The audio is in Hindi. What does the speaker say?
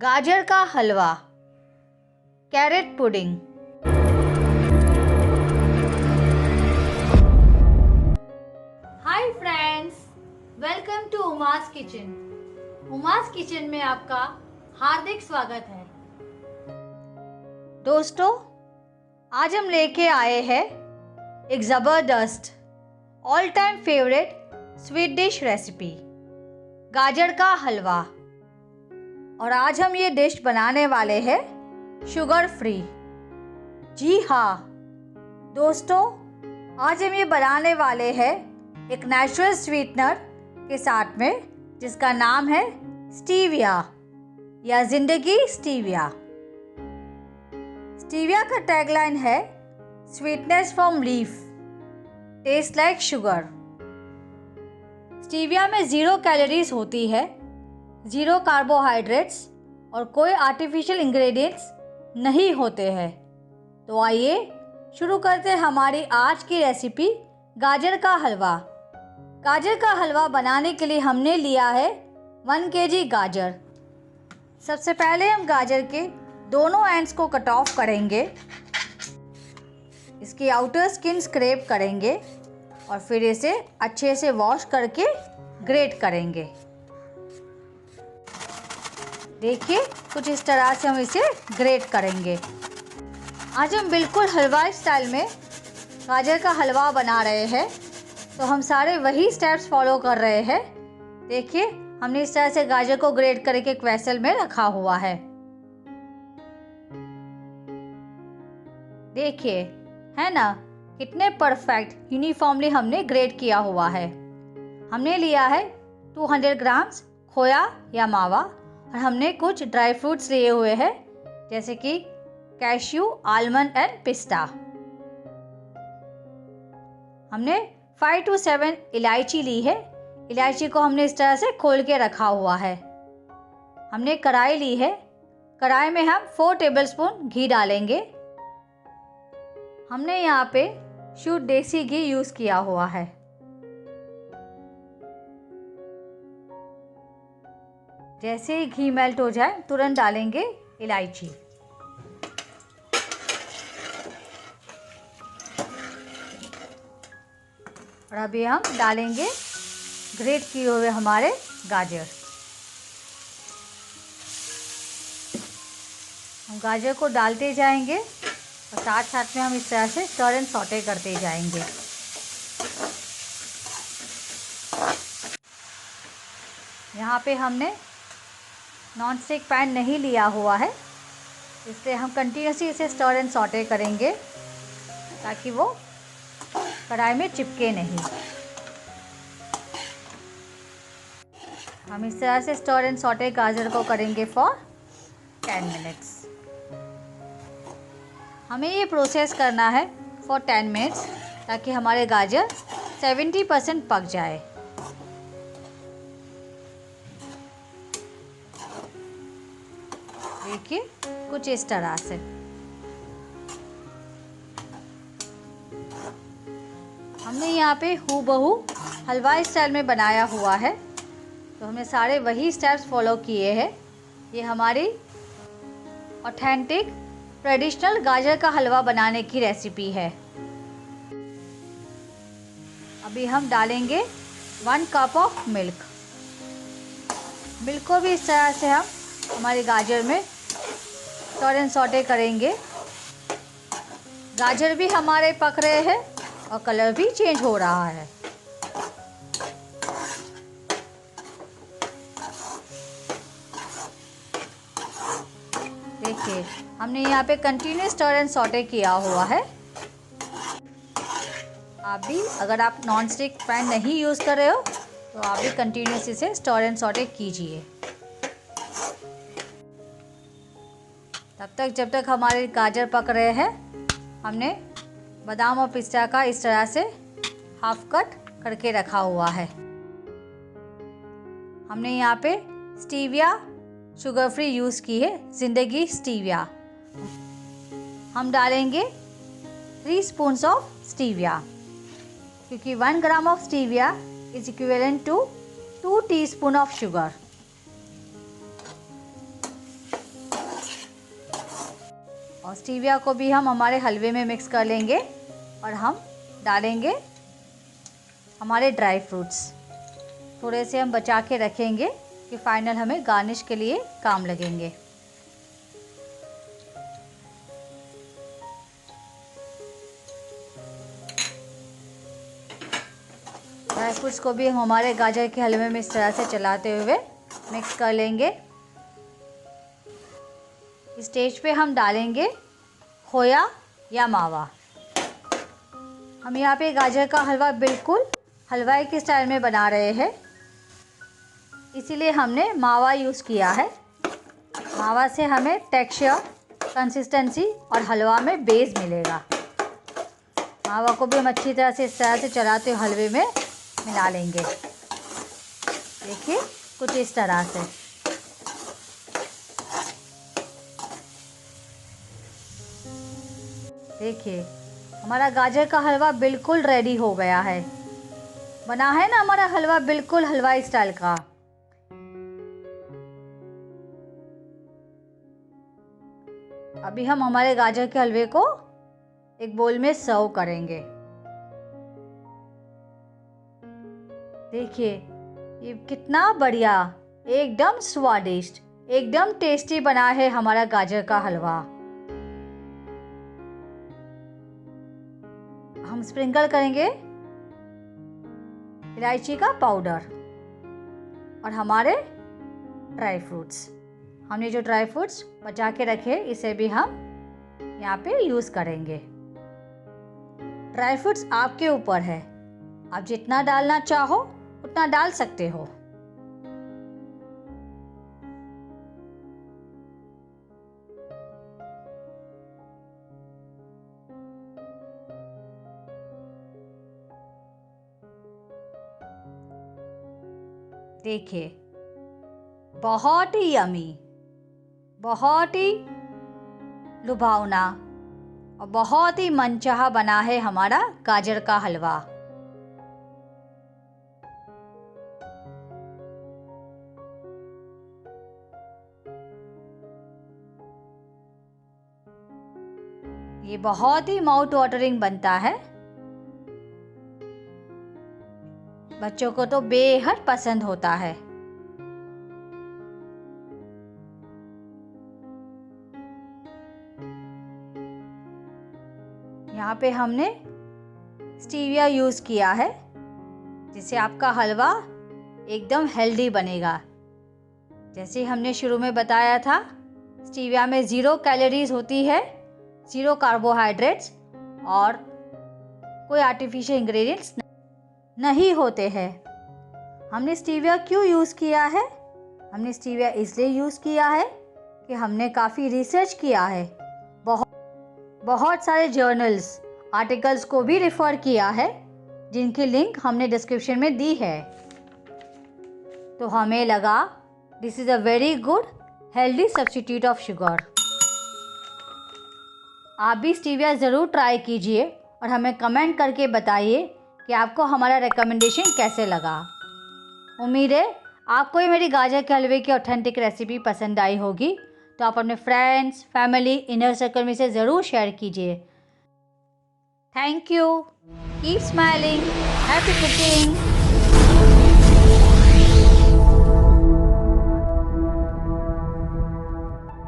गाजर का हलवा, carrot pudding. Hi friends, welcome to Uma's kitchen. Uma's kitchen में आपका हार्दिक स्वागत है। दोस्तों, आज हम लेके आए हैं एक ज़बरदस्त all time favourite sweet dish recipe, गाजर का हलवा। और आज हम ये डिश बनाने वाले हैं शुगर फ्री। जी हाँ दोस्तों, आज हम ये बनाने वाले हैं एक नेचुरल स्वीटनर के साथ में, जिसका नाम है स्टीविया या जिंदगी स्टीविया। स्टीविया का टैगलाइन है sweetness from leaf, taste like sugar. Stevia में 0 कैलोरीज होती है, 0 कार्बोहाइड्रेट्स और कोई आर्टिफिशियल इंग्रेडिएंट्स नहीं होते हैं। तो आइए शुरू करते हैं हमारी आज की रेसिपी, गाजर का हलवा। गाजर का हलवा बनाने के लिए हमने लिया है 1 kg गाजर। सबसे पहले हम गाजर के दोनों एंड्स को कट ऑफ करेंगे, इसकी आउटर स्किन स्क्रैप करेंगे और फिर इसे अच्छे से वॉश करके ग्रेट करेंगे। देखिए, कुछ इस तरह से हम इसे ग्रेट करेंगे। आज हम बिल्कुल हलवाई स्टाइल में गाजर का हलवा बना रहे हैं, तो हम सारे वही स्टेप्स फॉलो कर रहे हैं। देखिए, हमने इस तरह से गाजर को ग्रेट करके एक वेसल में रखा हुआ है। देखिए, है ना, कितने परफेक्ट यूनिफॉर्मली हमने ग्रेट किया हुआ है। हमने लिया है 200 ग्राम्स खोया या मावा, और हमने कुछ ड्राई फ्रूट्स लिए हुए हैं, जैसे कि कैश्यू, आलमंड एंड पिस्ता। हमने 5 to 7 इलायची ली है। इलायची को हमने इस तरह से खोल के रखा हुआ है। हमने कढ़ाई ली है। कढ़ाई में हम 4 टेबलस्पून घी डालेंगे। हमने यहाँ पे शुद्ध देसी घी यूज़ किया हुआ है। जैसे ही घी मेल्ट हो जाए, तुरंत डालेंगे इलायची। और अभी हम डालेंगे ग्रेट किए हुए हमारे गाजर। हम गाजर को डालते जाएंगे और साथ साथ में हम इस तरह से स्टर एंड सौटे करते जाएंगे। यहाँ पे हमने नॉन स्टिक पैन नहीं लिया हुआ है, इसलिए हम कंटिन्यूसली इसे स्टर एंड सौटे करेंगे ताकि वो कढ़ाई में चिपके नहीं। हम इस तरह से स्टर एंड सौटे गाजर को करेंगे फॉर 10 मिनट्स। हमें ये प्रोसेस करना है फॉर 10 मिनट्स ताकि हमारे गाजर 70% पक जाए। देखिए, कुछ इस तरह से। हमने यहाँ पे हूबहू हलवाई स्टाइल में बनाया हुआ है, तो हमने सारे वही स्टेप्स फॉलो किए हैं। ये हमारी ऑथेंटिक ट्रेडिशनल गाजर का हलवा बनाने की रेसिपी है। अभी हम डालेंगे 1 कप ऑफ मिल्क। मिल्क को भी इस तरह से हम हमारे गाजर में स्टर एंड सौटे करेंगे। गाजर भी हमारे पक रहे हैं और कलर भी चेंज हो रहा है। देखिए, हमने यहाँ पे कंटिन्यूस स्टर एंड सौटे किया हुआ है। आप भी, अगर आप नॉन स्टिक पैन नहीं यूज़ कर रहे हो, तो आप भी कंटिन्यूस इसे स्टर एंड सौटे कीजिए, तब तक जब तक हमारे गाजर पक रहे हैं। हमने बादाम और पिस्ता का इस तरह से हाफ कट करके रखा हुआ है। हमने यहाँ पे स्टीविया शुगर फ्री यूज़ की है, जिंदगी स्टीविया। हम डालेंगे 3 स्पून्स ऑफ स्टीविया, क्योंकि 1 gram of stevia is equivalent to 2 teaspoon of sugar. और स्टीविया को भी हम हमारे हलवे में मिक्स कर लेंगे और हम डालेंगे हमारे ड्राई फ्रूट्स। थोड़े से हम बचा के रखेंगे कि फाइनल हमें गार्निश के लिए काम लगेंगे। ड्राई फ्रूट्स को भी हम हमारे गाजर के हलवे में इस तरह से चलाते हुए मिक्स कर लेंगे। इस स्टेज पे हम डालेंगे खोया या मावा। हम यहाँ पे गाजर का हलवा बिल्कुल हलवाई के स्टाइल में बना रहे हैं, इसीलिए हमने मावा यूज़ किया है। मावा से हमें टेक्सचर, कंसिस्टेंसी और हलवा में बेस मिलेगा। मावा को भी हम अच्छी तरह से इस तरह से चलाते हुए हलवे में मिला लेंगे। देखिए कुछ इस तरह से। देखिए हमारा गाजर का हलवा बिल्कुल रेडी हो गया है। बना है ना हमारा हलवा बिल्कुल हलवाई स्टाइल का। अभी हम हमारे गाजर के हलवे को एक बोल में सर्व करेंगे। देखिए ये कितना बढ़िया, एकदम स्वादिष्ट, एकदम टेस्टी बना है हमारा गाजर का हलवा। हम स्प्रिंकल करेंगे इलायची का पाउडर और हमारे ड्राई फ्रूट्स। हमने जो ड्राई फ्रूट्स बचा के रखे इसे भी हम यहाँ पे यूज़ करेंगे। ड्राई फ्रूट्स आपके ऊपर है, आप जितना डालना चाहो उतना डाल सकते हो। देखिए बहुत ही यमी, बहुत ही लुभावना और बहुत ही मनचाहा बना है हमारा गाजर का हलवा। ये बहुत ही माउथ वाटरिंग बनता है। बच्चों को तो बेहद पसंद होता है। यहाँ पे हमने स्टीविया यूज़ किया है, जिससे आपका हलवा एकदम हेल्दी बनेगा। जैसे हमने शुरू में बताया था, स्टीविया में 0 कैलोरीज होती है, 0 कार्बोहाइड्रेट्स और कोई आर्टिफिशियल इंग्रेडिएंट्स नहीं होते हैं। हमने स्टीविया क्यों यूज़ किया है? हमने स्टीविया इसलिए यूज़ किया है कि हमने काफ़ी रिसर्च किया है, बहुत सारे जर्नल्स, आर्टिकल्स को भी रेफ़र किया है, जिनकी लिंक हमने डिस्क्रिप्शन में दी है। तो हमें लगा this is a very good healthy substitute of sugar. आप भी स्टीविया ज़रूर ट्राई कीजिए और हमें कमेंट करके बताइए कि आपको हमारा रिकमेंडेशन कैसे लगा। उम्मीद है आपको ये मेरी गाजर के हलवे की ऑथेंटिक रेसिपी पसंद आई होगी। तो आप अपने फ्रेंड्स, फैमिली, इनर सर्कल में से ज़रूर शेयर कीजिए। Thank you. Keep smiling. Happy cooking.